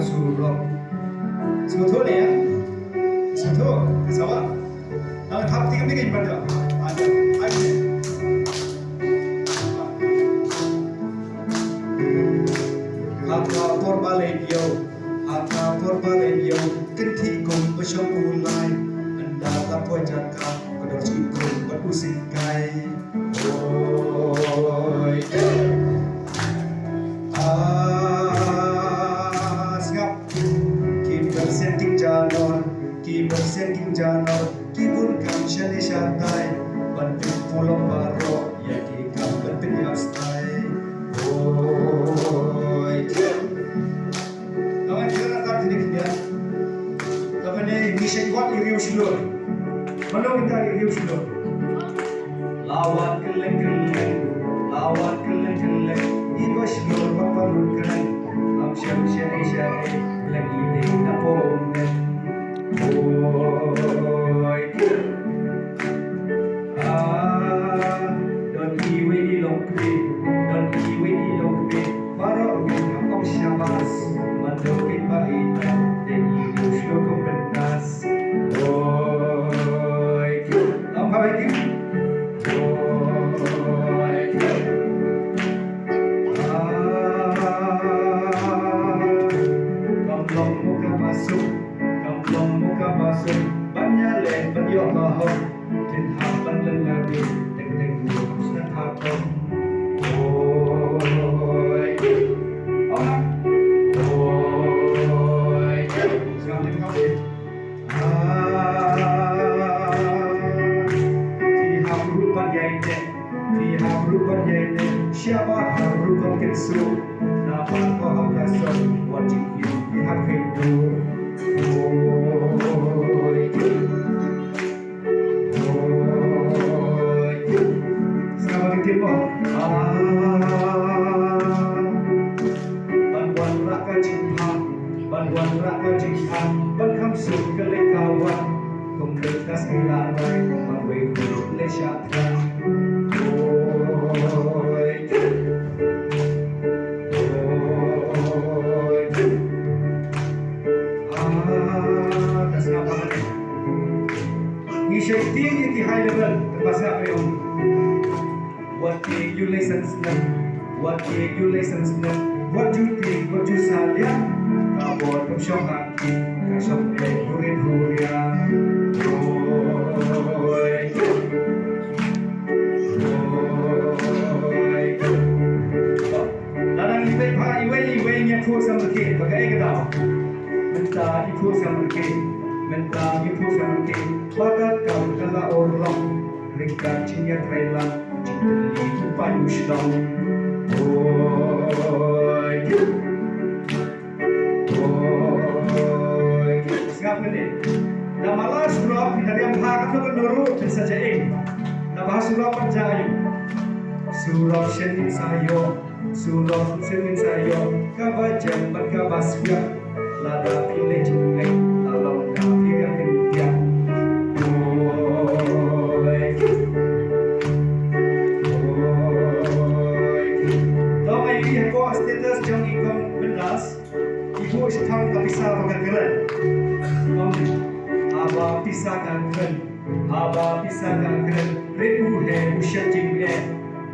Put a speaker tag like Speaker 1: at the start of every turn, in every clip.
Speaker 1: surok suatu ni ya suatu sama kalau thap tiga tiga ibadah ada haka porbaleo kenti kong bersambulai anda tak pojaka kodor cikgu berusikai oi ngap kibersenting janor kibun kam shani shantai bantu polong baro ya ki kam berpini astai oi kawan kita tak tidak dia kawan ni mission kuat review shulur mana kita review shulur lawan keleng iba shulur paparul keren am syai lagi deh napomen oi don kiwi longkri para orang kau syabas mandokin baita dan ibu syukur pentas oi apa lagi oi kamplong muka masuk banyale banyak bahok dan hapan lelaki teng sudah hapan oi sekarang kau Rupan yaitu siapa rupan kensu nama kau kasar wajib pihak hidup selamat tiba bantuan rakyat cinta berkam suka kawan komunitas kelalai membantu Malaysia Shifting di high level terpaksa apa yang what you lessons what you think what you salia kabor kumsyong hati kasam kurin huria ladang libat pa iwe nya thu samke bagai kedau minta ikut samke minta ikut samke bagat kau kala orang ringkat cinya trailer cinteli tupai usdam oi siapa ni dah malas surau dari yang hak tu menurut saja dah bahas surau percaya surau shenin sayo kabajam berkabasya lada pilih jingle lalau dah pilih pintia status jang ikon belas ibu setang bisa makan keren aba bisa kan keren redu he usha jimne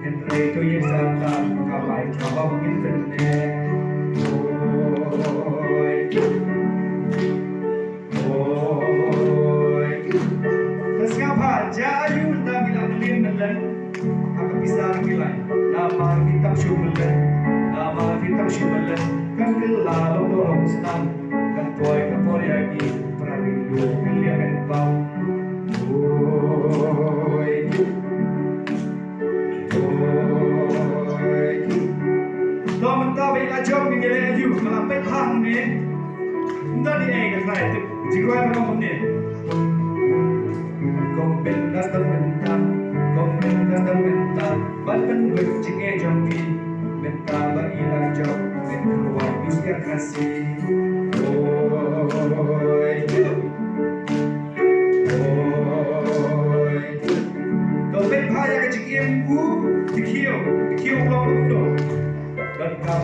Speaker 1: henry to ye santa kamai chaba mungkin benne siapa jayu dah bilang lin aku bisa bilang nama kitab syubulan kan lalu dorong senang kan toy kapor lagi perarindu kalian bau Dom tahu bila jom menggeleng ayu melapet hang ni entah di kan saya jika ada kamu ni kompentas dan mental balkan bercike jampi mental berilang jauh keluar usia kasih dompet bahaya kecil bu dikio pulang dulu dan kam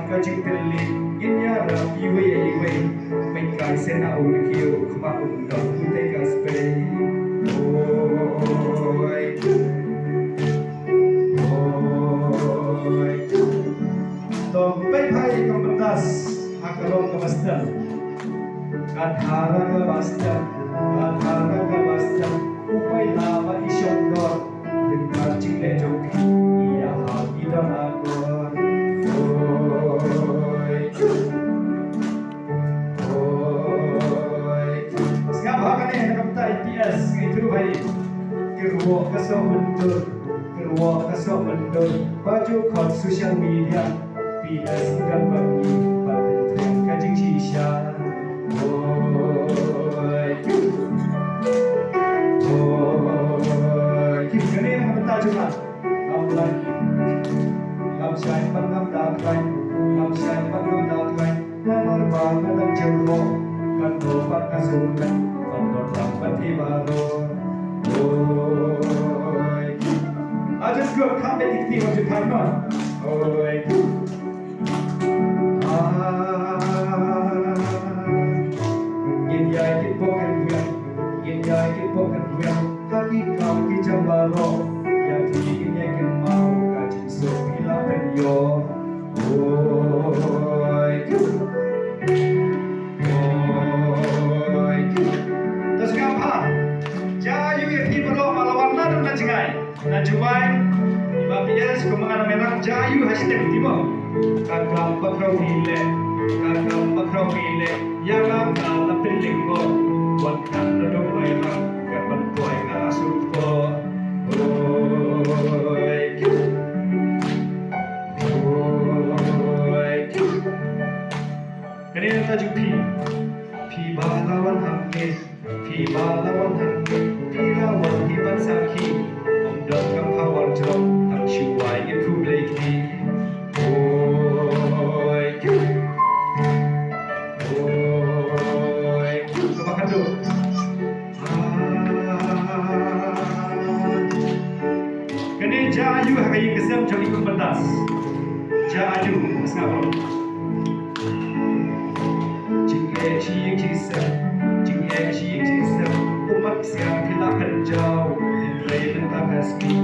Speaker 1: kecil teli iwe May kaisen na umikiyo Kumaundang utay ka spray Oy Tompay-pay kang batas Akalong kamasdan Kadhara kamasdan Kadhara kamasdan Upay lama isyong dor Rintarching lejong Iya hagidang agor Sekarang bahkan ni Nakamta IPS Itu bayi Keruak kasok mendur Keruak kasok mendur Baju kod sosial media PS dan bagi Patentuan kajing shisha Kita ni Nakamta juga Ngam lagi Ngam syai pan ngam dakrai Ngam syai pan ngam dakrai Ngamar bangan dan jero Kan dopat kasukan Pandor lambat ibaro I just go come and eat me what you time on Yin yai kit poken wian Yin yai kit poken wian Haki kau ki jambaro Yang tingin yang kemau Kajin so pila penyo Terus ngapa? Jayu yang dibero malawan ladu na jengai Na juai Iba PS kumangana merah jayu hashtag tiba Kakam bakrau hile Kakam bakrau hile Yang kala pilingko Wankan dodong merah Kapan tuai ngarasuko Kanina tajuk Pi balawan hangis Pi balawan hangis Pi lawan hibat sakhi Om dot kam hawan jom Tam shuwai in ku bleki Kebakan tu Kanina jayu hakai kesem jom ikut pentas Jayu Sekarang Jing chi sem umat siang tidak hijau Indra yang tak kasih